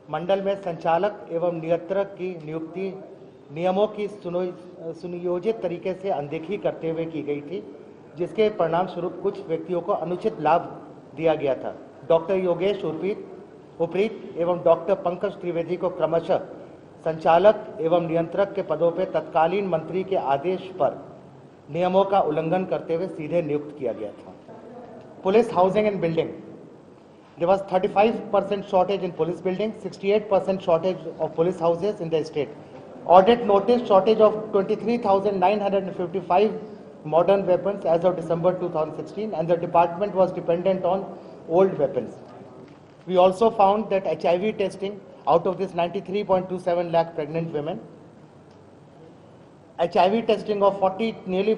मंडल में संचालक एवं नियंत्रक की नियुक्ति नियमों की सुनियोजित तरीके से अनदेखी करते हुए की गई थी, जिसके परिणाम स्वरूप कुछ व्यक्तियों को अनुचित लाभ दिया गया था। डॉक्टर योगेश उपरीत एवं डॉक्टर पंकज त्रिवेदी को क्रमशः संचालक एवं नियंत्रक के पदों पर तत्कालीन मंत्री के आदेश पर नियमों का उल्लंघन करते हुए सीधे नियुक्त किया गया था। Police housing and building, there was 35% shortage in police buildings, 68% shortage of police houses in the state. Audit noticed shortage of 23,955 modern weapons as of December 2016, and the department was dependent on old weapons. We also found that HIV testing, out of this 93.27 lakh pregnant women, HIV testing of nearly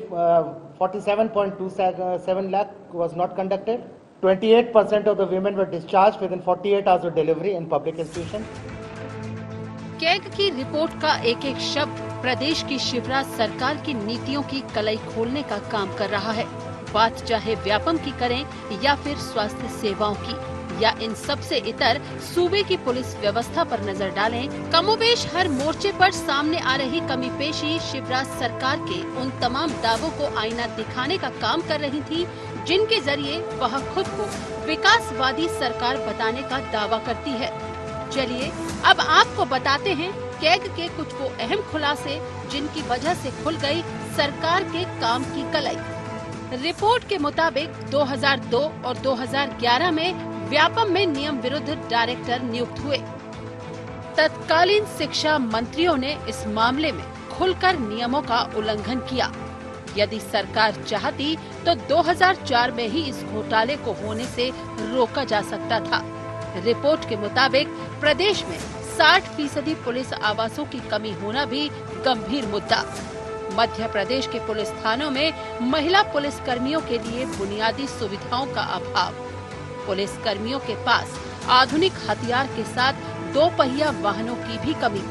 47.27 lakh was not conducted. 28% of the women were discharged within 48 hours of delivery in public institutions. CAG की report का एक एक शब्द प्रदेश की शिवराज सरकार की नीतियों की कलई खोलने का काम कर रहा है। बात चाहे व्यापम की करें या फिर स्वास्थ्य सेवाओं की या इन सब से इतर सूबे की पुलिस व्यवस्था पर नजर डालें, कमोबेश हर मोर्चे पर सामने आ रही कमी पेशी शिवराज सरकार के उन तमाम दावों को आईना दिखाने का काम कर रही थी, जिनके जरिए वह खुद को विकासवादी सरकार बताने का दावा करती है। चलिए अब आपको बताते हैं कैग के कुछ वो अहम खुलासे जिनकी वजह से खुल गई सरकार के काम की कलई। रिपोर्ट के मुताबिक 2002 और 2011 में व्यापम में नियम विरुद्ध डायरेक्टर नियुक्त हुए। तत्कालीन शिक्षा मंत्रियों ने इस मामले में खुलकर नियमों का उल्लंघन किया। यदि सरकार चाहती तो 2004 में ही इस घोटाले को होने से रोका जा सकता था। रिपोर्ट के मुताबिक प्रदेश में 60% पुलिस आवासों की कमी होना भी गंभीर मुद्दा। मध्य प्रदेश के पुलिस थानों में महिला पुलिस कर्मियों के लिए बुनियादी सुविधाओं का अभाव, पुलिस कर्मियों के पास आधुनिक हथियार के साथ 2 पहिया वाहनों की भी कमी।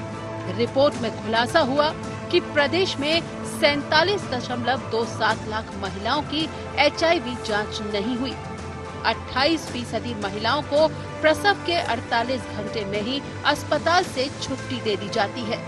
रिपोर्ट में खुलासा हुआ कि प्रदेश में 47.27 लाख महिलाओं की HIV जांच नहीं हुई। 28% महिलाओं को प्रसव के 48 घंटे में ही अस्पताल से छुट्टी दे दी जाती है।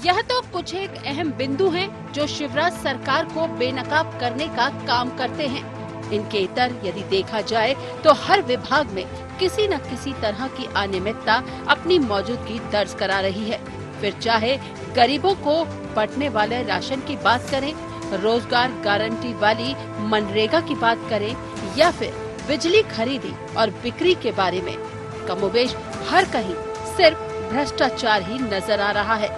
यह तो कुछ एक अहम बिंदु हैं जो शिवराज सरकार को बेनकाब करने का काम करते हैं। इनके इतर यदि देखा जाए तो हर विभाग में किसी न किसी तरह की अनियमितता अपनी मौजूदगी दर्ज करा रही है। फिर चाहे गरीबों को बंटने वाले राशन की बात करें, रोजगार गारंटी वाली मनरेगा की बात करें या फिर बिजली खरीदी और बिक्री के बारे में, कमोबेश हर कहीं सिर्फ भ्रष्टाचार ही नजर आ रहा है।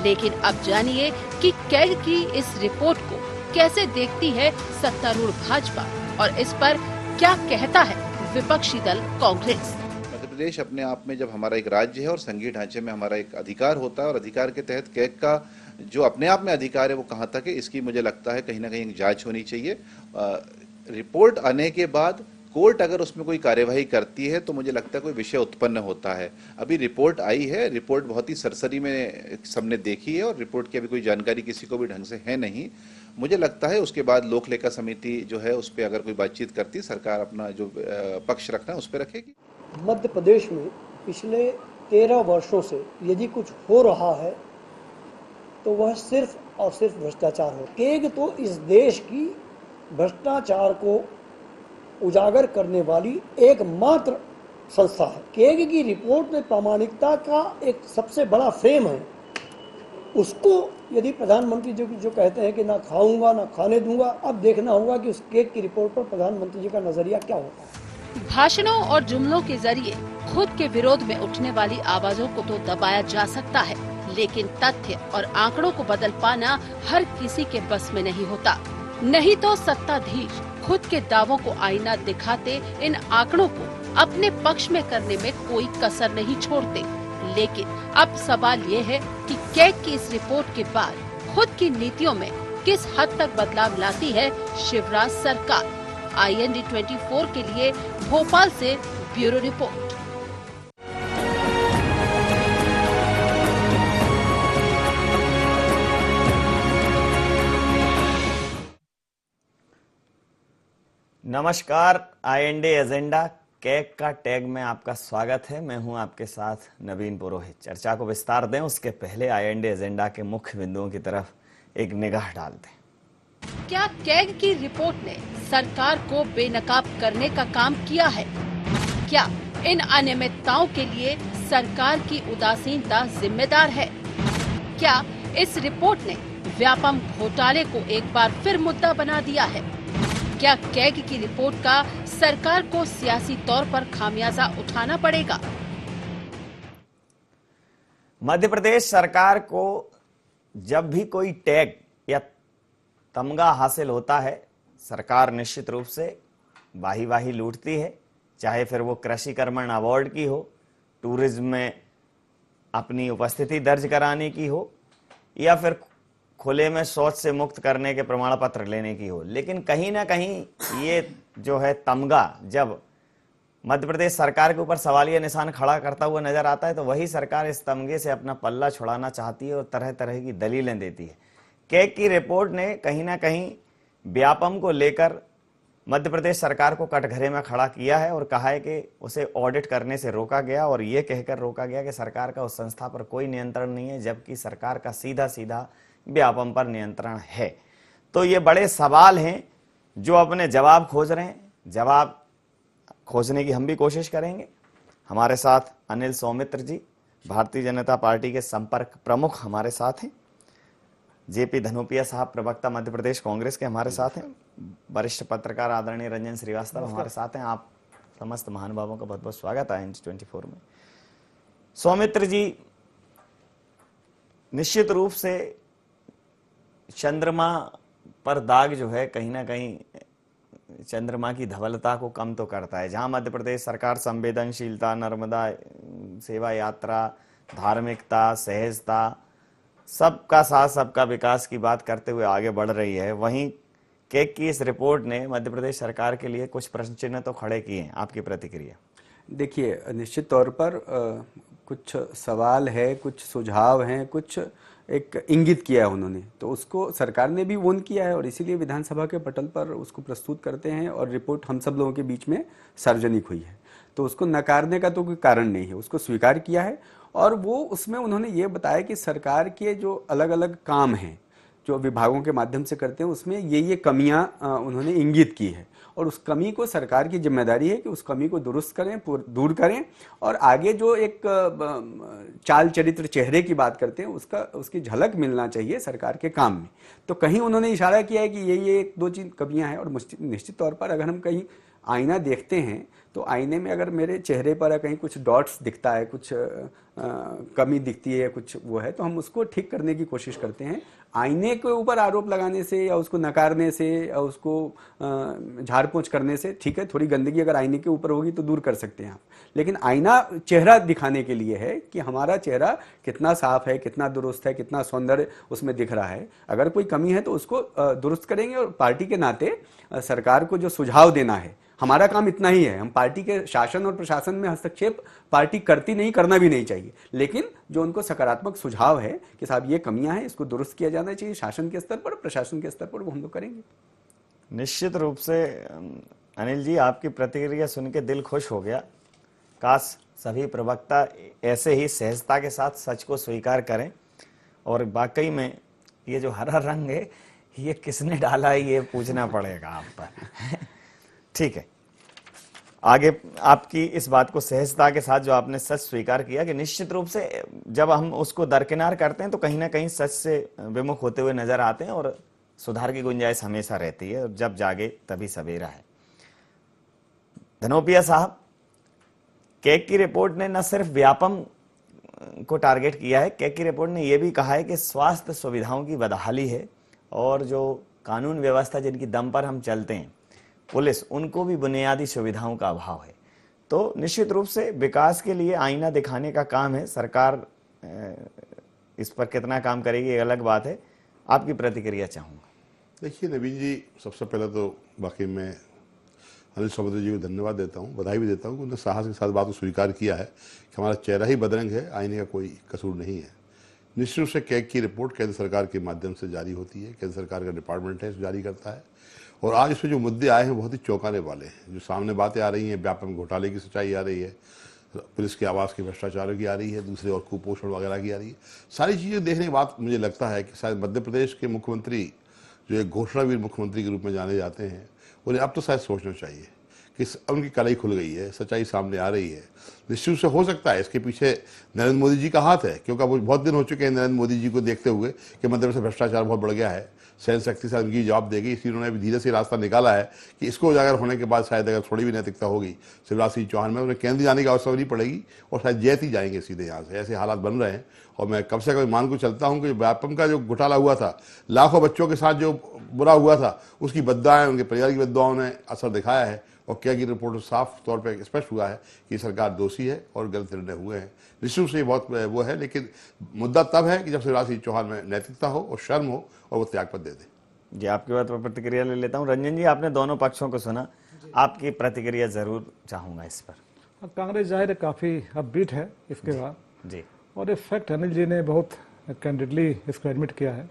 लेकिन अब जानिए कि कैग की इस रिपोर्ट को कैसे देखती है सत्तारूढ़ भाजपा और इस पर क्या कहता है विपक्षी दल कांग्रेस। मध्य प्रदेश अपने आप में जब हमारा एक राज्य है और संघीय ढांचे में हमारा एक अधिकार होता है और अधिकार के तहत कैग का जो अपने आप में अधिकार है वो कहाँ तक है, इसकी मुझे लगता है कहीं ना कहीं जांच होनी चाहिए। रिपोर्ट आने के बाद कोर्ट अगर उसमें कोई कार्यवाही करती है तो मुझे लगता है कोई विषय उत्पन्न होता है। अभी रिपोर्ट आई है, रिपोर्ट बहुत ही सरसरी में सबने देखी है और रिपोर्ट की अभी कोई जानकारी किसी को भी ढंग से है नहीं। मुझे लगता है उसके बाद लोक लेखा समिति जो है उस पर अगर कोई बातचीत करती, सरकार अपना जो पक्ष रखना है उस पर रखेगी। मध्य प्रदेश में पिछले 13 वर्षों से यदि कुछ हो रहा है तो वह सिर्फ और सिर्फ भ्रष्टाचार है। कैग तो इस देश की भ्रष्टाचार को उजागर करने वाली एकमात्र संस्था है। कैग की रिपोर्ट में प्रामाणिकता का एक सबसे बड़ा फ्रेम है। उसको यदि प्रधानमंत्री जो कहते हैं कि ना खाऊंगा ना खाने दूंगा, अब देखना होगा कि उस कैग की रिपोर्ट पर प्रधानमंत्री जी का नजरिया क्या होता है। भाषणों और जुमलों के जरिए खुद के विरोध में उठने वाली आवाजों को तो दबाया जा सकता है, लेकिन तथ्य और आंकड़ों को बदल पाना हर किसी के बस में नहीं होता। नहीं तो सत्ताधीश खुद के दावों को आईना दिखाते इन आंकड़ों को अपने पक्ष में करने में कोई कसर नहीं छोड़ते। लेकिन अब सवाल ये है कि कैग की इस रिपोर्ट के बाद खुद की नीतियों में किस हद तक बदलाव लाती है शिवराज सरकार। IND 24 के लिए भोपाल से ब्यूरो रिपोर्ट। नमस्कार, IND एजेंडा कैग का टैग में आपका स्वागत है। मैं हूं आपके साथ नवीन पुरोहित। चर्चा को विस्तार दें उसके पहले IND एजेंडा के मुख्य बिंदुओं की तरफ एक निगाह डाल दें। क्या कैग की रिपोर्ट ने सरकार को बेनकाब करने का काम किया है? क्या इन अनियमितताओं के लिए सरकार की उदासीनता जिम्मेदार है? क्या इस रिपोर्ट ने व्यापम घोटाले को एक बार फिर मुद्दा बना दिया है? क्या कैग की रिपोर्ट का सरकार को सियासी तौर पर खामियाजा उठाना पड़ेगा? मध्य प्रदेश सरकार को जब भी कोई टैग या तमगा हासिल होता है, सरकार निश्चित रूप से वाही लूटती है। चाहे फिर वो कृषि कर्मण अवार्ड की हो, टूरिज्म में अपनी उपस्थिति दर्ज कराने की हो, या फिर खुले में शौच से मुक्त करने के प्रमाण पत्र लेने की हो। लेकिन कहीं ना कहीं ये जो है तमगा जब मध्य प्रदेश सरकार के ऊपर सवालिया निशान खड़ा करता हुआ नजर आता है, तो वही सरकार इस तमगे से अपना पल्ला छुड़ाना चाहती है और तरह तरह की दलीलें देती है। कैग की रिपोर्ट ने कहीं ना कहीं व्यापम को लेकर मध्य प्रदेश सरकार को कटघरे में खड़ा किया है और कहा है कि उसे ऑडिट करने से रोका गया, और ये कहकर रोका गया कि सरकार का उस संस्था पर कोई नियंत्रण नहीं है, जबकि सरकार का सीधा सीधा व्यापम पर नियंत्रण है। तो ये बड़े सवाल हैं जो अपने जवाब खोज रहे हैं। जवाब खोजने की हम भी कोशिश करेंगे। हमारे साथ अनिल सौमित्र जी, भारतीय जनता पार्टी के संपर्क प्रमुख हमारे साथ हैं। JP धनोपिया साहब, प्रवक्ता मध्य प्रदेश कांग्रेस के हमारे साथ हैं। वरिष्ठ पत्रकार आदरणीय रंजन श्रीवास्तव हमारे साथ हैं। आप समस्त महानुभावों का बहुत बहुत स्वागत है IND24 में। सौमित्र जी, निश्चित रूप से चंद्रमा पर दाग जो है कहीं ना कहीं चंद्रमा की धवलता को कम तो करता है। जहां मध्य प्रदेश सरकार संवेदनशीलता, नर्मदा सेवा यात्रा, धार्मिकता, सहजता, सबका साथ सबका विकास की बात करते हुए आगे बढ़ रही है, वहीं कैग की इस रिपोर्ट ने मध्य प्रदेश सरकार के लिए कुछ प्रश्न चिन्ह तो खड़े किए हैं। आपकी प्रतिक्रिया? देखिए, निश्चित तौर पर कुछ सवाल है, कुछ सुझाव हैं, कुछ एक इंगित किया है उन्होंने, तो उसको सरकार ने भी वोन किया है और इसीलिए विधानसभा के पटल पर उसको प्रस्तुत करते हैं और रिपोर्ट हम सब लोगों के बीच में सार्वजनिक हुई है। तो उसको नकारने का तो कोई कारण नहीं है, उसको स्वीकार किया है। और वो उसमें उन्होंने ये बताया कि सरकार के जो अलग अलग काम हैं जो विभागों के माध्यम से करते हैं, उसमें ये कमियां उन्होंने इंगित की है और उस कमी को सरकार की जिम्मेदारी है कि उस कमी को दुरुस्त करें, दूर करें। और आगे जो एक चाल चरित्र चेहरे की बात करते हैं, उसकी झलक मिलना चाहिए सरकार के काम में। तो कहीं उन्होंने इशारा किया है कि ये एक दो चीज कमियां हैं। और निश्चित तौर पर अगर हम कहीं आईना देखते हैं तो आईने में अगर मेरे चेहरे पर कहीं कुछ डॉट्स दिखता है, कुछ कमी दिखती है, कुछ वो है, तो हम उसको ठीक करने की कोशिश करते हैं। आईने के ऊपर आरोप लगाने से या उसको नकारने से या उसको झाड़ पोंछ करने से, ठीक है, थोड़ी गंदगी अगर आईने के ऊपर होगी तो दूर कर सकते हैं आप, लेकिन आईना चेहरा दिखाने के लिए है कि हमारा चेहरा कितना साफ है, कितना दुरुस्त है, कितना सौंदर्य उसमें दिख रहा है। अगर कोई कमी है तो उसको दुरुस्त करेंगे। और पार्टी के नाते सरकार को जो सुझाव देना है, हमारा काम इतना ही है। हम पार्टी के शासन और प्रशासन में हस्तक्षेप पार्टी करती नहीं, करना भी नहीं चाहिए, लेकिन जो उनको सकारात्मक सुझाव है कि साहब ये कमियां हैं, इसको दुरुस्त किया जाना चाहिए शासन के स्तर पर, प्रशासन के स्तर पर, वो हम लोग करेंगे। निश्चित रूप से अनिल जी, आपकी प्रतिक्रिया सुन के दिल खुश हो गया। काश सभी प्रवक्ता ऐसे ही सहजता के साथ सच को स्वीकार करें। और वाकई में ये जो हरा रंग है ये किसने डाला है, ये पूछना पड़ेगा आप पर। ठीक है, आगे आपकी इस बात को सहजता के साथ जो आपने सच स्वीकार किया कि निश्चित रूप से जब हम उसको दरकिनार करते हैं तो कहीं ना कहीं सच से विमुख होते हुए नजर आते हैं और सुधार की गुंजाइश हमेशा रहती है, और जब जागे तभी सवेरा है। धनोपिया साहब, कैग की रिपोर्ट ने न सिर्फ व्यापम को टारगेट किया है, कैग की रिपोर्ट ने यह भी कहा है कि स्वास्थ्य सुविधाओं की बदहाली है और जो कानून व्यवस्था जिनकी दम पर हम चलते हैं, पुलिस, उनको भी बुनियादी सुविधाओं का अभाव है। तो निश्चित रूप से विकास के लिए आईना दिखाने का काम है। सरकार इस पर कितना काम करेगी ये अलग बात है। आपकी प्रतिक्रिया चाहूँगा। देखिए नवीन जी, सबसे पहले तो वाकई में अनिल सौमित्र जी को धन्यवाद देता हूँ, बधाई भी देता हूँ कि उन्होंने साहस के साथ बात को स्वीकार किया है कि हमारा चेहरा ही बदरंग है, आईने का कोई कसूर नहीं है। निश्चित रूप से कैग की रिपोर्ट केंद्र सरकार के माध्यम से जारी होती है, केंद्र सरकार का डिपार्टमेंट है, जारी करता है। और आज इसमें जो मुद्दे आए हैं बहुत ही चौंकाने वाले हैं। जो सामने बातें आ रही हैं, व्यापम घोटाले की सच्चाई आ रही है, पुलिस के आवास के भ्रष्टाचारों की आ रही है, दूसरे और कुपोषण वगैरह की आ रही है। सारी चीज़ें देखने के बाद मुझे लगता है कि शायद मध्य प्रदेश के मुख्यमंत्री जो एक घोषणावीर मुख्यमंत्री के रूप में जाने जाते हैं, उन्हें अब तो शायद सोचना चाहिए कि उनकी कलाई खुल गई है, सच्चाई सामने आ रही है। निश्चित से हो सकता है इसके पीछे नरेंद्र मोदी जी का हाथ है, क्योंकि वो बहुत दिन हो चुके हैं नरेंद्र मोदी जी को देखते हुए कि मध्य प्रदेश में भ्रष्टाचार बहुत बढ़ गया है, सहन शक्ति से उनकी जवाब देगी। इसलिए उन्होंने अभी धीरे से रास्ता निकाला है कि इसको उजागर होने के बाद शायद अगर थोड़ी भी नैतिकता होगी शिवराज सिंह चौहान में, उन्हें केंद्र जाने की आवश्यकता नहीं पड़ेगी और शायद जैत ही जाएंगे सीधे यहाँ से। ऐसे हालात बन रहे हैं और मैं कब से कभी मान को चलता हूँ कि व्यापम का जो घोटाला हुआ था, लाखों बच्चों के साथ जो बुरा हुआ था, उसकी बद्दुआएं, उनके परिवार की बद्दुआओं ने असर दिखाया है और क्या की रिपोर्ट साफ तौर पर स्पष्ट हुआ है कि सरकार दोषी है और गलत निर्णय हुए हैं। निश्चित से बहुत वो है, लेकिन मुद्दा तब है कि जब शिवराज सिंह चौहान में नैतिकता हो और शर्म हो और वो त्यागपत्र दे दे। जी, आपकी बात पर प्रतिक्रिया ले लेता हूँ। रंजन जी, आपने दोनों पक्षों को सुना, आपकी प्रतिक्रिया जरूर चाहूंगा इस पर। कांग्रेस जाहिर है काफ़ी अपबीट है इसके बाद जी, और ये फैक्ट अनिल जी ने बहुत कैंडिडली इसको एडमिट किया है।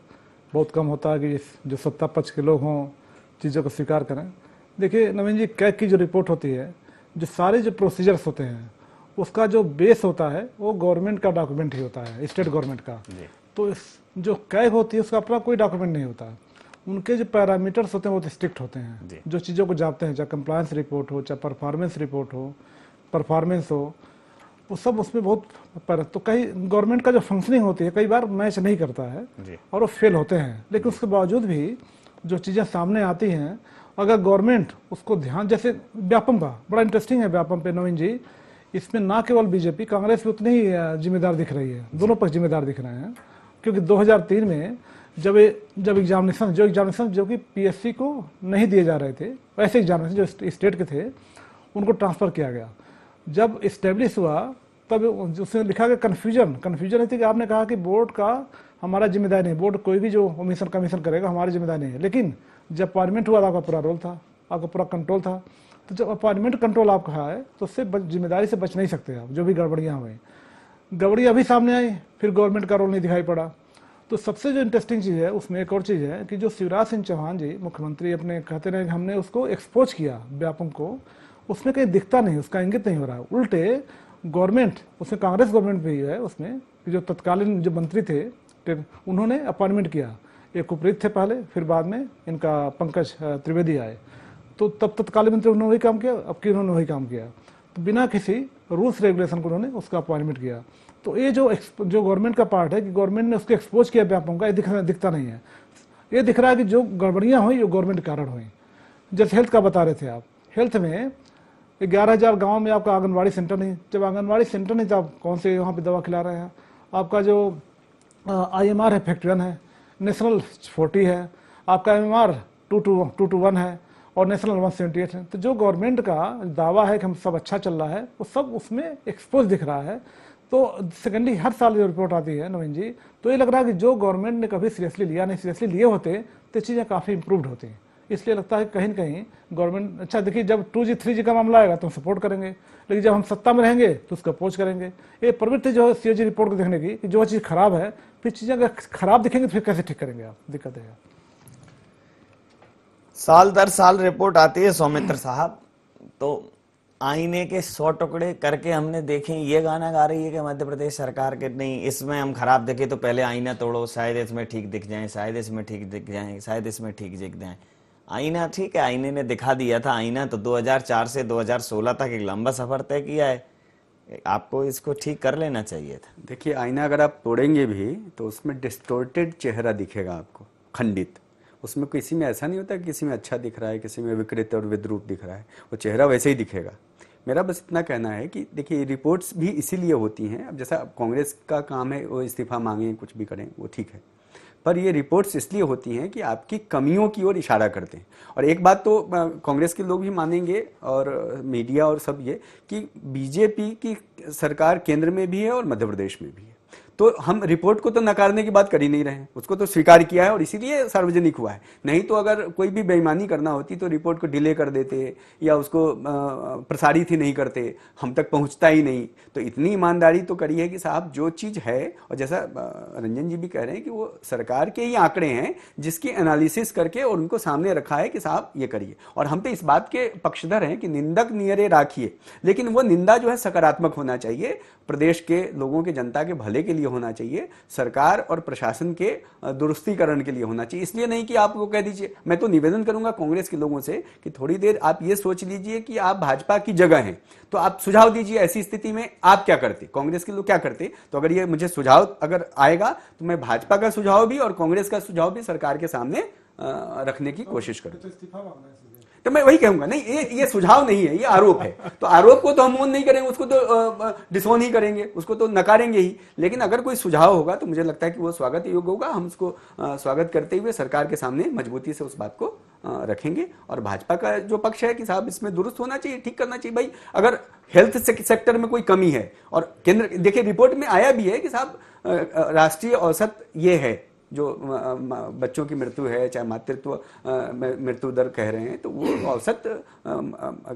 बहुत कम होता है कि जो सत्ता पक्ष के लोग हों चीज़ों को स्वीकार करें। देखिए नवीन जी, कैग की जो रिपोर्ट होती है, जो सारे जो प्रोसीजर्स होते हैं, उसका जो बेस होता है वो गवर्नमेंट का डॉक्यूमेंट ही होता है, स्टेट गवर्नमेंट का। तो जो कैग होती है उसका अपना कोई डॉक्यूमेंट नहीं होता। उनके जो पैरामीटर्स होते हैं वो स्ट्रिक्ट होते हैं, जो चीज़ों को जापते हैं, चाहे कंप्लायंस रिपोर्ट हो, चाहे परफॉर्मेंस रिपोर्ट हो, परफॉर्मेंस हो, वो सब उसमें बहुत तो कई गवर्नमेंट का जो फंक्शनिंग होती है कई बार मैच नहीं करता है और वो फेल होते हैं। लेकिन उसके बावजूद भी जो चीज़ें सामने आती हैं, अगर गवर्नमेंट उसको ध्यान, जैसे व्यापम का बड़ा इंटरेस्टिंग है व्यापम पे नवीन जी, इसमें ना केवल बीजेपी, कांग्रेस भी उतनी ही जिम्मेदार दिख रही है, दोनों पक्ष जिम्मेदार दिख रहे हैं। क्योंकि 2003 में जब एग्जामिनेशन जो कि पीएससी को नहीं दिए जा रहे थे, वैसे एग्जामिनेशन जो स्टेट के थे उनको ट्रांसफ़र किया गया। जब इस्टेब्लिश हुआ तब उसमें लिखा गया कन्फ्यूजन थी कि आपने कहा कि बोर्ड का हमारा जिम्मेदारी नहीं, बोर्ड कोई भी जो ओमिशन कमीशन करेगा हमारी जिम्मेदारी नहीं है। लेकिन जब अपॉइंटमेंट हुआ तो आपका पूरा रोल था, आपका पूरा कंट्रोल था। तो जब अपॉइंटमेंट कंट्रोल आपका है तो उससे जिम्मेदारी से बच नहीं सकते आप। जो भी गड़बड़ियाँ हुई, गड़बड़ियाँ भी सामने आई, फिर गवर्नमेंट का रोल नहीं दिखाई पड़ा। तो सबसे जो इंटरेस्टिंग चीज़ है उसमें एक और चीज़ है कि जो शिवराज सिंह चौहान जी मुख्यमंत्री अपने कहते रहे कि हमने उसको एक्सपोज किया व्यापम को, उसमें कहीं दिखता नहीं, उसका इंगित नहीं हो रहा है। उल्टे गवर्नमेंट, उसमें कांग्रेस गवर्नमेंट भी है उसमें, जो तत्कालीन जो मंत्री थे उन्होंने अपॉइंटमेंट किया। एक उपरीत थे पहले, फिर बाद में इनका पंकज त्रिवेदी आए, तो तब तत्कालीन मंत्री उन्होंने वही काम किया, अब की उन्होंने वही काम किया। तो बिना किसी रूल्स रेगुलेशन को उन्होंने उसका अपॉइंटमेंट किया। तो ये जो गवर्नमेंट का पार्ट है कि गवर्नमेंट ने उसको एक्सपोज किया व्यापम का, ये दिखता नहीं है। ये दिख रहा है कि जो गड़बड़ियाँ हुई वो गवर्नमेंट के कारण हुई। जैसे हेल्थ का बता रहे थे आप, हेल्थ में 11,000 गाँव में आपका आंगनबाड़ी सेंटर नहीं, जब आंगनबाड़ी सेंटर नहीं तो आप कौन से वहाँ पे दवा खिला रहे हैं। आपका जो IMR है 51 है, नेशनल 40 है, आपका MMR 221 है और नेशनल 178 है। तो जो गवर्नमेंट का दावा है कि हम सब अच्छा चल रहा है वो सब उसमें एक्सपोज दिख रहा है। तो सेकेंडली हर साल जो रिपोर्ट आती है नवीन जी, तो ये लग रहा है कि जो गवर्नमेंट ने कभी सीरियसली लिया नहीं, सीरियसली लिए होते तो चीज़ें काफ़ी इंप्रूव्ड होती हैं। इसलिए लगता है कहीं न कहीं गवर्नमेंट, अच्छा देखिए जब 2G 3G का मामला आएगा तो हम सपोर्ट करेंगे, लेकिन जब हम सत्ता में रहेंगे तो उसका अपोज करेंगे। ये प्रवृत्ति जो है CAG रिपोर्ट को देखने की कि जो चीज़ खराब है, फिर चीज़ें अगर खराब दिखेंगी तो फिर कैसे ठीक करेंगे आप, दिक्कत है। साल दर साल रिपोर्ट आती है सौमित्र साहब, तो आईने के 100 टुकड़े करके हमने देखे, ये गाना गा रही है कि मध्य प्रदेश सरकार के नहीं इसमें हम खराब देखे तो पहले आईना तोड़ो, शायद इसमें ठीक दिख जाए, शायद इसमें ठीक दिख जाए, शायद इसमें ठीक दिख जाए। आईना ठीक है, आईने ने दिखा दिया था। आईना तो 2004 से 2016 तक एक लंबा सफर तय किया है, आपको इसको ठीक कर लेना चाहिए था। देखिए आईना अगर आप तोड़ेंगे भी तो उसमें डिस्टोर्टेड चेहरा दिखेगा आपको, खंडित। उसमें किसी में ऐसा नहीं होता कि किसी में अच्छा दिख रहा है, किसी में विकृत और विद्रूप दिख रहा है, वो चेहरा वैसे ही दिखेगा। मेरा बस इतना कहना है कि देखिए रिपोर्ट्स भी इसीलिए होती हैं। अब जैसा कांग्रेस का काम है वो इस्तीफा मांगें, कुछ भी करें, वो ठीक है, पर ये रिपोर्ट्स इसलिए होती हैं कि आपकी कमियों की ओर इशारा करते हैं। और एक बात तो कांग्रेस के लोग भी मानेंगे और मीडिया और सब, ये कि बीजेपी की सरकार केंद्र में भी है और मध्य प्रदेश में भी है। तो हम रिपोर्ट को तो नकारने की बात कर ही नहीं रहे हैं, उसको तो स्वीकार किया है और इसीलिए सार्वजनिक हुआ है। नहीं तो अगर कोई भी बेईमानी करना होती तो रिपोर्ट को डिले कर देते या उसको प्रसारित ही नहीं करते, हम तक पहुंचता ही नहीं। तो इतनी ईमानदारी तो करी है कि साहब जो चीज़ है, और जैसा रंजन जी भी कह रहे हैं कि वो सरकार के ही आंकड़े हैं जिसकी एनालिसिस करके और उनको सामने रखा है कि साहब ये करिए। और हम तो इस बात के पक्षधर हैं कि निंदक नियरे राखिए, लेकिन वो निंदा जो है सकारात्मक होना चाहिए, प्रदेश के लोगों के जनता के भले के लिए होना चाहिए, सरकार और प्रशासन के दुरुस्तीकरण के लिए होना चाहिए। इसलिए नहीं कि आप वो कह दीजिए। मैं तो निवेदन करूंगा कांग्रेस के लोगों से कि थोड़ी देर आप ये सोच लीजिए कि आप भाजपा की जगह हैं, तो आप सुझाव दीजिए ऐसी स्थिति में आप क्या करते, कांग्रेस के लोग क्या करते। तो अगर ये मुझे सुझाव अगर आएगा तो मैं भाजपा का सुझाव भी और कांग्रेस का सुझाव भी सरकार के सामने रखने की कोशिश करूंगा। तो मैं वही कहूंगा, नहीं ये सुझाव नहीं है, ये आरोप है। तो आरोप को तो हम नहीं करेंगे, उसको तो डिसोन ही करेंगे, उसको तो नकारेंगे ही। लेकिन अगर कोई सुझाव होगा तो मुझे लगता है कि वो स्वागत योग्य होगा। हम उसको स्वागत करते हुए सरकार के सामने मजबूती से उस बात को रखेंगे। और भाजपा का जो पक्ष है कि साहब इसमें दुरुस्त होना चाहिए, ठीक करना चाहिए। भाई अगर हेल्थ सेक्टर में कोई कमी है, और केंद्र देखिए रिपोर्ट में आया भी है कि साहब राष्ट्रीय औसत ये है, जो बच्चों की मृत्यु है, चाहे मातृत्व मृत्यु दर कह रहे हैं, तो वो औसत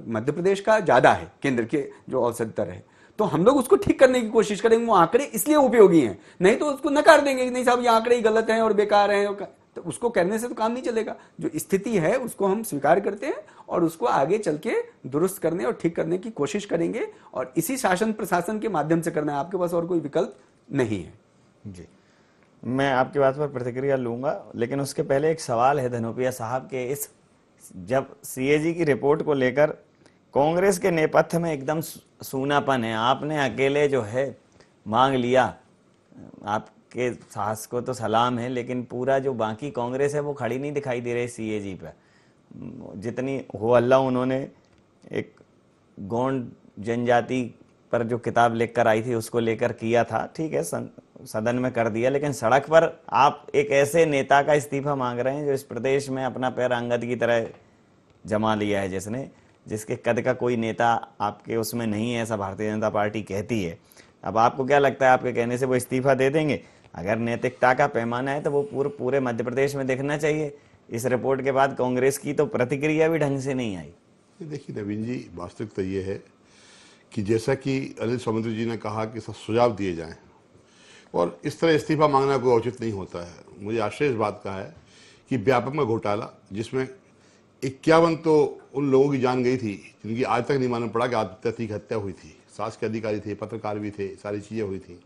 मध्य प्रदेश का ज़्यादा है, केंद्र के जो औसत दर है। तो हम लोग उसको ठीक करने की कोशिश करेंगे। वो आंकड़े इसलिए उपयोगी हैं, नहीं तो उसको नकार देंगे कि नहीं साहब ये आंकड़े ही गलत हैं और बेकार हैं। तो उसको करने से तो काम नहीं चलेगा। जो स्थिति है उसको हम स्वीकार करते हैं और उसको आगे चल के दुरुस्त करने और ठीक करने की कोशिश करेंगे, और इसी शासन प्रशासन के माध्यम से करना है। आपके पास और कोई विकल्प नहीं है। जी, मैं आपकी बात पर प्रतिक्रिया लूंगा, लेकिन उसके पहले एक सवाल है धनोपिया साहब के। इस जब सीएजी की रिपोर्ट को लेकर कांग्रेस के नेपथ्य में एकदम सूनापन है, आपने अकेले जो है मांग लिया, आपके साहस को तो सलाम है, लेकिन पूरा जो बाकी कांग्रेस है वो खड़ी नहीं दिखाई दे रही सीएजी पर। जितनी हो अल्लाह उन्होंने एक गौंड जनजाति पर जो किताब लेकर आई थी उसको लेकर किया था, ठीक है, सदन में कर दिया, लेकिन सड़क पर आप एक ऐसे नेता का इस्तीफा मांग रहे हैं जो इस प्रदेश में अपना पैर अंगद की तरह जमा लिया है, जिसके कद का कोई नेता आपके उसमें नहीं है, ऐसा भारतीय जनता पार्टी कहती है। अब आपको क्या लगता है, आपके कहने से वो इस्तीफा दे देंगे? अगर नैतिकता का पैमाना है तो वो पूरे मध्य प्रदेश में देखना चाहिए। इस रिपोर्ट के बाद कांग्रेस की तो प्रतिक्रिया भी ढंग से नहीं आई। देखिए नवीन जी, वास्तविकता ये है कि जैसा कि अनिल सौमित्र जी ने कहा कि सब सुझाव दिए जाएं, और इस तरह इस्तीफा मांगना कोई उचित नहीं होता है। मुझे आश्चर्य इस बात का है कि व्यापक में घोटाला, जिसमें 51 तो उन लोगों की जान गई थी जिनकी आज तक नहीं मालूम पड़ा कि आत्महत्या की हत्या हुई थी। शासकीय अधिकारी थे, पत्रकार भी थे, सारी चीज़ें हुई थी।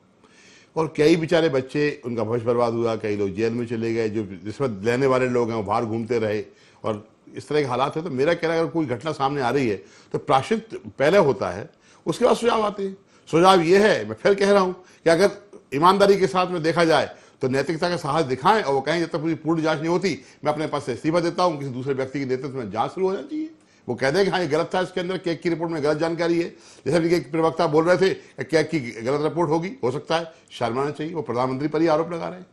और कई बेचारे बच्चे, उनका भविष्य बर्बाद हुआ, कई लोग जेल में चले गए, जो रिश्वत लेने वाले लोग हैं वो बाहर घूमते रहे, और इस तरह के हालात है। तो मेरा कहना है अगर कोई घटना सामने आ रही है तो प्रायश्चित पहले होता है, उसके बाद सुझाव आते हैं। सुझाव ये है, मैं फिर कह रहा हूँ कि अगर ईमानदारी के साथ में देखा जाए तो नैतिकता का साहस दिखाएं, और वो कहें जब तक पूरी जांच नहीं होती मैं अपने पास से इस्तीफा देता हूं, किसी दूसरे व्यक्ति के नेतृत्व में जांच शुरू हो जानी चाहिए। वो कह दें कि हाँ ये गलत था, इसके अंदर केक की रिपोर्ट में गलत जानकारी है, जैसे कि एक प्रवक्ता बोल रहे थे केक की गलत रिपोर्ट होगी, हो सकता है, शर्माना चाहिए। वो प्रधानमंत्री पर ही आरोप लगा रहे हैं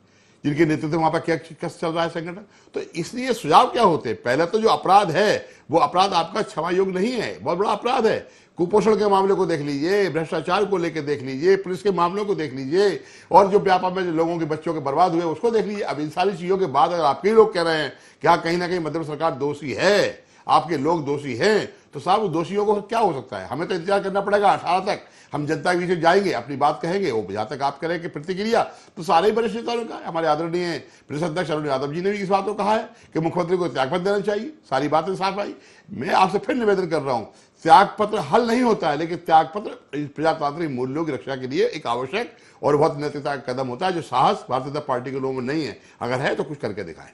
जिनके नेतृत्व में वहां पर केक कैसे चल रहा है संगठन। तो इसलिए सुझाव क्या होते हैं, पहले तो जो अपराध है वो अपराध आपका क्षमा योग्य नहीं है, बहुत बड़ा अपराध है। कुपोषण के मामले को देख लीजिए, भ्रष्टाचार को लेकर देख लीजिए, पुलिस के मामलों को देख लीजिए, और जो व्यापा में जो लोगों के बच्चों के बर्बाद हुए उसको देख लीजिए। अब इन सारी चीजों के बाद अगर आपके लोग कह रहे हैं क्या कहीं ना कहीं मध्य प्रदेश सरकार दोषी है, आपके लोग दोषी हैं, तो साहब उन दोषियों को क्या हो सकता है? हमें तो इंतजार करना पड़ेगा 18 तक, हम जनता के बीच जाएंगे, अपनी बात कहेंगे। वो जहां तक आप करें कि प्रतिक्रिया तो सारे ही वरिष्ठ नेताओं ने कहा, हमारे आदरणीय प्रदेश अध्यक्ष अरुण यादव जी ने भी इस बात को कहा है कि मुख्यमंत्री को त्यागपत्र देना चाहिए। सारी बातें साफ आई। मैं आपसे फिर निवेदन कर रहा हूं, त्यागपत्र हल नहीं होता है, लेकिन त्यागपत्र प्रजातांत्रिक मूल्यों की रक्षा के लिए एक आवश्यक और बहुत नैतिकता का कदम होता है, जो साहस भारतीय जनता पार्टी के लोगों में नहीं है। अगर है तो कुछ करके दिखाएं।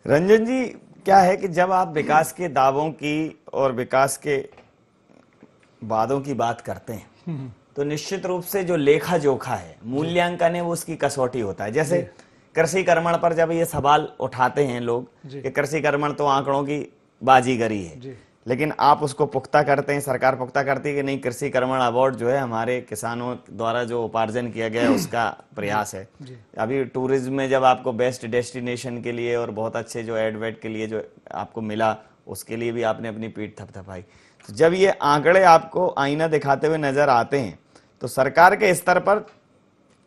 रंजन जी, क्या है कि जब आप विकास के दावों की और विकास के वादों की बात करते हैं तो निश्चित रूप से जो लेखा जोखा है, मूल्यांकन है, वो उसकी कसौटी होता है। जैसे कृषि कर्मण पर जब ये सवाल उठाते हैं लोग कि कृषि कर्मण तो आंकड़ों की बाजीगरी है, लेकिन आप उसको पुख्ता करते हैं, सरकार पुख्ता करती है कि नहीं, कृषि कर्मण अवार्ड जो है हमारे किसानों द्वारा जो उपार्जन किया गया है उसका प्रयास है। अभी टूरिज्म में जब आपको बेस्ट डेस्टिनेशन के लिए और बहुत अच्छे जो एडवेट के लिए जो आपको मिला, उसके लिए भी आपने अपनी पीठ थपथपाई। तो जब ये आंकड़े आपको आईना दिखाते हुए नजर आते हैं तो सरकार के स्तर पर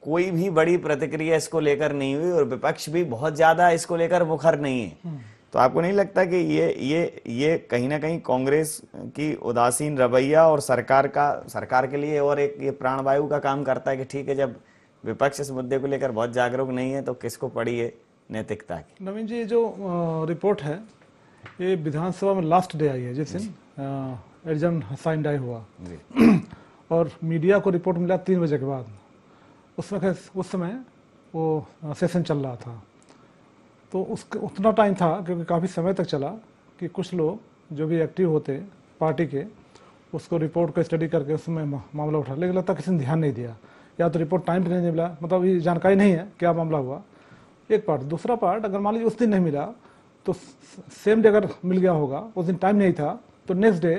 कोई भी बड़ी प्रतिक्रिया इसको लेकर नहीं हुई और विपक्ष भी बहुत ज्यादा इसको लेकर मुखर नहीं है। तो आपको नहीं लगता कि ये कहीं ना कहीं कांग्रेस की उदासीन रवैया और सरकार के लिए और एक ये प्राणवायु का काम करता है कि ठीक है, जब विपक्ष इस मुद्दे को लेकर बहुत जागरूक नहीं है तो किसको पड़ी है नैतिकता की? नवीन जी, जो रिपोर्ट है ये विधानसभा में लास्ट डे आई है जिस दिन एग्जाम साइन डाई हुआ और मीडिया को रिपोर्ट मिला 3 बजे के बाद। उस समय वो सेशन चल रहा था, तो उतना टाइम था क्योंकि काफ़ी समय तक चला कि कुछ लोग जो भी एक्टिव होते पार्टी के उसको रिपोर्ट को स्टडी करके उसमें मामला उठा, लेकिन लगता किसी ने ध्यान नहीं दिया, या तो रिपोर्ट टाइम पर नहीं मिला, मतलब ये जानकारी नहीं है क्या मामला हुआ, एक पार्ट। दूसरा पार्ट, अगर मान लीजिए उस दिन नहीं मिला तो सेम डे अगर मिल गया होगा, उस दिन टाइम नहीं था तो नेक्स्ट डे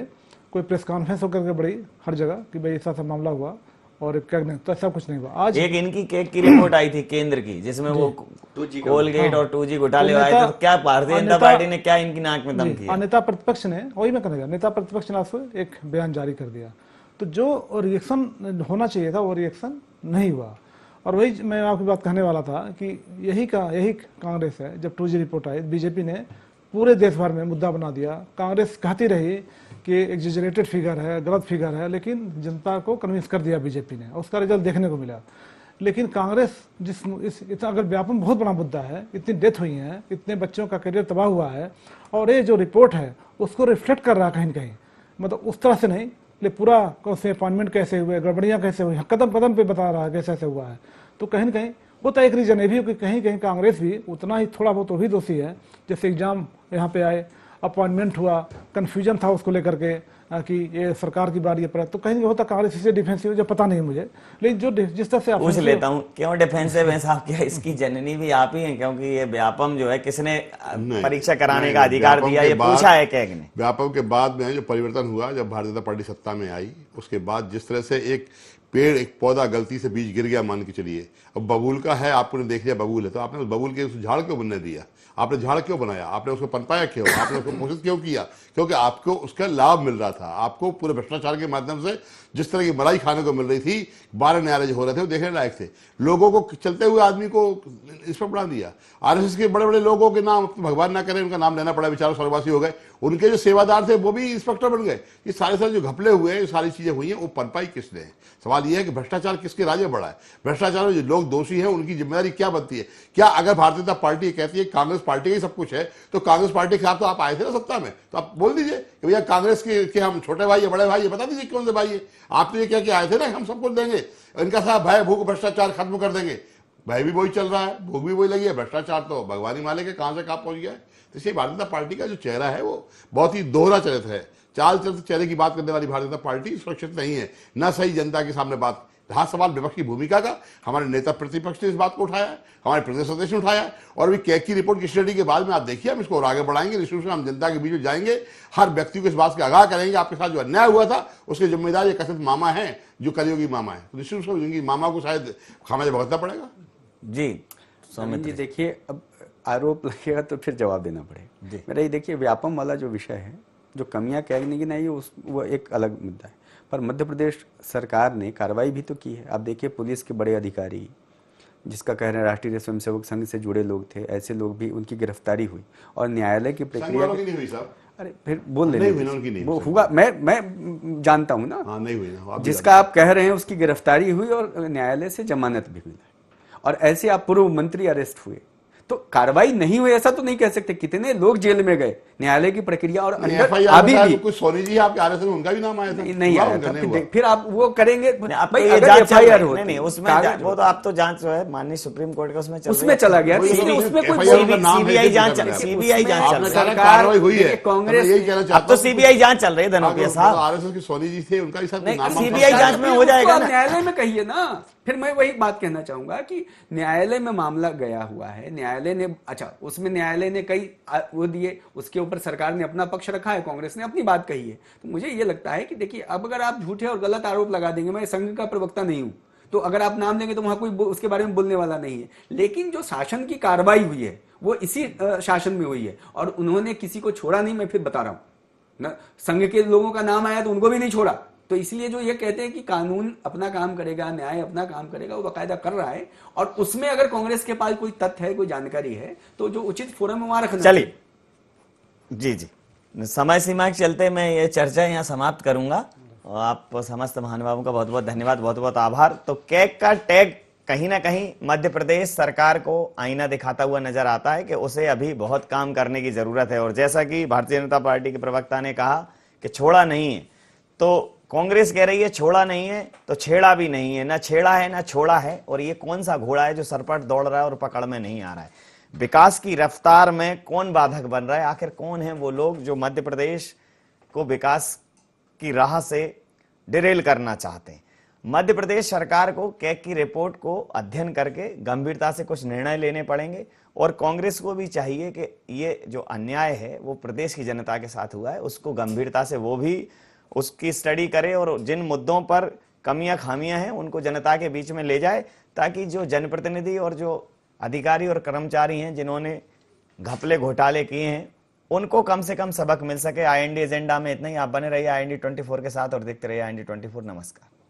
कोई प्रेस कॉन्फ्रेंस होकर के बड़ी हर जगह कि भाई ऐसा मामला हुआ और क्या नहीं, तो ऐसा कुछ नहीं हुआ। आज एक इनकी केक की रिपोर्ट आई थी केंद्र की जिसमें वो कोलगेट और 2G घोटाले आए, तो क्या भारतीय जनता पार्टी ने क्या इनकी नाक में दम किया? नेता प्रतिपक्ष ने, वही मैं कहूँगा, नेता प्रतिपक्ष ने आज एक बयान जारी कर दिया, तो जो रिएक्शन होना चाहिए था वो रिएक्शन नहीं हुआ। और वही मैं आपकी बात कहने वाला था कि यही कांग्रेस है। जब 2G रिपोर्ट आई, बीजेपी ने पूरे देश भर में मुद्दा बना दिया। कांग्रेस कहती रही कि एग्जेजरेटेड फिगर है, गलत फिगर है, लेकिन जनता को कन्विंस कर दिया बीजेपी ने, उसका रिजल्ट देखने को मिला। लेकिन कांग्रेस इतना अगर व्यापन बहुत बड़ा मुद्दा है, इतनी डेथ हुई है, इतने बच्चों का करियर तबाह हुआ है, और ये जो रिपोर्ट है उसको रिफ्लेक्ट कर रहा है कहीं न कहीं, मतलब उस तरह से नहीं, ले पूरा उसमें अपॉइंटमेंट कैसे हुए, गड़बड़ियाँ कैसे हुई, कदम कदम पे बता रहा है कैसे ऐसे हुआ है। तो कहीं न कहीं वो तो एक रीजन है भी कि कहीं कहीं कांग्रेस भी उतना ही थोड़ा बहुत वही दोषी है। जैसे एग्जाम यहाँ पे आए, अपॉइंटमेंट हुआ, कन्फ्यूजन था उसको लेकर के कि ये सरकार की बारी है, तो कहीं होता कांग्रेस इससे डिफेंसिव, जो पता नहीं मुझे, लेकिन जो जिस तरह से पूछ लेता हूँ क्यों डिफेंसिव है साहब? क्या इसकी जननी भी आप ही हैं? क्योंकि ये व्यापम जो है किसने परीक्षा कराने का अधिकार दिया, ये पूछा है क्या ने? व्यापम के बाद में जो परिवर्तन हुआ, जब भारतीय जनता पार्टी सत्ता में आई, उसके बाद जिस तरह से एक पेड़, एक पौधा गलती से बीज गिर गया मान के चलिए, अब बबूल का है, आपने देख लिया बबूल है, तो आपने उस बबूल के उस झाड़ क्यों बनने दिया? आपने झाड़ क्यों बनाया? आपने उसको पनपाया क्यों? आपने उसको पोषित क्यों किया? क्योंकि आपको उसका लाभ मिल रहा था। आपको पूरे भ्रष्टाचार के माध्यम से जिस तरह की मलाई खाने को मिल रही थी, 12 न्यायालय जो हो रहे थे वो देखने लायक थे। लोगों को, चलते हुए आदमी को इस पर बढ़ा दिया। आरएसएस के बड़े बड़े लोगों के नाम, भगवान ना करे उनका नाम लेना पड़ा, बेचारे स्वर्गवासी हो गए, उनके जो सेवादार थे वो भी इंस्पेक्टर बन गए। ये सारे जो घपले हुए, ये सारी चीजें हुई हैं, वो पनपाई किसने? सवाल यह है कि भ्रष्टाचार किसके राज्य बढ़ा है? भ्रष्टाचार में जो लोग दोषी हैं उनकी जिम्मेदारी क्या बनती है? क्या अगर भारतीय जनता पार्टी कहती है कांग्रेस पार्टी का ही सब कुछ है, तो कांग्रेस पार्टी के खिलाफ तो आप आए थे ना सत्ता में, तो आप बोल दीजिए कि भैया कांग्रेस के हम छोटे भाई या बड़े भाई, ये बता दीजिए कौन से भाई है। आपने ये क्या आए थे ना, हम सब कुछ देंगे, इनका साहब भय भूख भ्रष्टाचार खत्म कर देंगे। भय भी वही चल रहा है, भूख भी वही लगी है, भ्रष्टाचार तो भगवान ही मालिक है कहां से कहां पहुंच गया है। तो इसलिए भारतीय जनता पार्टी का जो चेहरा है वो बहुत ही दोहरा चरित्र है। चाल चरित्र चेहरे की बात करने वाली भारतीय जनता पार्टी सुरक्षित नहीं है, न सही जनता के सामने बात। रहा सवाल विपक्ष की भूमिका का, हमारे नेता प्रतिपक्ष ने इस बात को उठाया है, हमारे प्रदेश अध्यक्ष ने उठाया है, और अभी कैग की रिपोर्ट की स्टडी के बाद में आप देखिए हम इसको और आगे बढ़ाएंगे। निश्चित रूप से हम जनता के बीच में जाएंगे, हर व्यक्ति को इस बात से आगाह करेंगे आपके साथ जो अन्याय हुआ था उसके जिम्मेदार ये कथित मामा है, जो कलियुगी मामा है। तो निश्चित रूप से उनकी मामा को शायद खामियाजा भुगतना पड़ेगा। जी जी देखिए, अब आरोप लगेगा तो फिर जवाब देना पड़ेगा। मेरा ये देखिए, व्यापम वाला जो विषय है, जो कमियां कैग ने गिनाई है वो एक अलग मुद्दा है, पर मध्य प्रदेश सरकार ने कार्रवाई भी तो की है। आप देखिए, पुलिस के बड़े अधिकारी, जिसका कह रहे हैं राष्ट्रीय स्वयंसेवक संघ से जुड़े लोग थे, ऐसे लोग भी, उनकी गिरफ्तारी हुई और न्यायालय की प्रक्रिया नहीं हुई साहब। अरे फिर बोल नहीं, वो हुआ, मैं जानता हूँ ना। नहीं हुई ना, जिसका आप कह रहे हैं उसकी गिरफ्तारी हुई और न्यायालय से जमानत भी मिला, और ऐसे आप पूर्व मंत्री अरेस्ट हुए, तो कार्रवाई नहीं हुई ऐसा तो नहीं कह सकते। कितने लोग जेल में गए, न्यायालय की प्रक्रिया और अंदर अभी भी कुछ सोनी जी आपके आरएसएस में उनका भी नाम आया था, नहीं आया था। फिर आप वो करेंगे भाई, अगर एफआईआर हो, नहीं उसमें वो तो आप तो जांच जो है माननीय सुप्रीम कोर्ट का उसमें चला गया, उसमें कोई सीबीआई जांच चल रही, कार्रवाई हुई है। कांग्रेस यही कहना चाहता अब तो सीबीआई जांच चल रही है धनोपिया साहब। आरएसएस की सोनी जी थे, उनका सीबीआई जांच में हो जाएगा, न्यायालय में कहिए ना। फिर मैं वही बात कहना चाहूंगा कि न्यायालय में मामला गया हुआ है, न्यायालय ने, अच्छा उसमें न्यायालय ने कई वो दिए, उसके ऊपर सरकार ने अपना पक्ष रखा है, कांग्रेस ने अपनी बात कही है। तो मुझे ये लगता है कि देखिए, अब अगर आप झूठे और गलत आरोप लगा देंगे, मैं संघ का प्रवक्ता नहीं हूं, तो अगर आप नाम देंगे तो वहां कोई उसके बारे में बोलने वाला नहीं है। लेकिन जो शासन की कार्रवाई हुई है वो इसी शासन में हुई है, और उन्होंने किसी को छोड़ा नहीं। मैं फिर बता रहा हूं ना, संघ के लोगों का नाम आया तो उनको भी नहीं छोड़ा, तो इसलिए जो ये कहते हैं कि कानून अपना काम करेगा, न्याय अपना काम करेगा, वो बाकायदा कर रहा है। और उसमें अगर कांग्रेस के पास कोई तथ्य है, कोई जानकारी है, तो जो उचित फोरम में वहां रखना चलिए, जी जी, समय सीमा के चलते मैं ये चर्चा यहाँ समाप्त करूंगा। आप समस्त महानुभावों का बहुत बहुत धन्यवाद, बहुत बहुत आभार। तो कैग का टैग कहीं ना कहीं मध्य प्रदेश सरकार को आईना दिखाता हुआ नजर आता है कि उसे अभी बहुत काम करने की जरूरत है। और जैसा कि भारतीय जनता पार्टी के प्रवक्ता ने कहा कि छोड़ा नहीं है, तो कांग्रेस कह रही है छोड़ा नहीं है तो छेड़ा भी नहीं है, ना छेड़ा है ना छोड़ा है। और ये कौन सा घोड़ा है जो सरपट दौड़ रहा है और पकड़ में नहीं आ रहा है? विकास की रफ्तार में कौन बाधक बन रहा है? आखिर कौन है वो लोग जो मध्य प्रदेश को विकास की राह से डिरेल करना चाहते हैं? मध्य प्रदेश सरकार को कैग की रिपोर्ट को अध्ययन करके गंभीरता से कुछ निर्णय लेने पड़ेंगे। और कांग्रेस को भी चाहिए कि ये जो अन्याय है वो प्रदेश की जनता के साथ हुआ है, उसको गंभीरता से वो भी उसकी स्टडी करे और जिन मुद्दों पर कमियां खामियां हैं उनको जनता के बीच में ले जाए, ताकि जो जनप्रतिनिधि और जो अधिकारी और कर्मचारी हैं जिन्होंने घपले घोटाले किए हैं उनको कम से कम सबक मिल सके। IND एजेंडा में इतना ही। आप बने रहिए IND 24 के साथ और देखते रहिए IND 24। नमस्कार।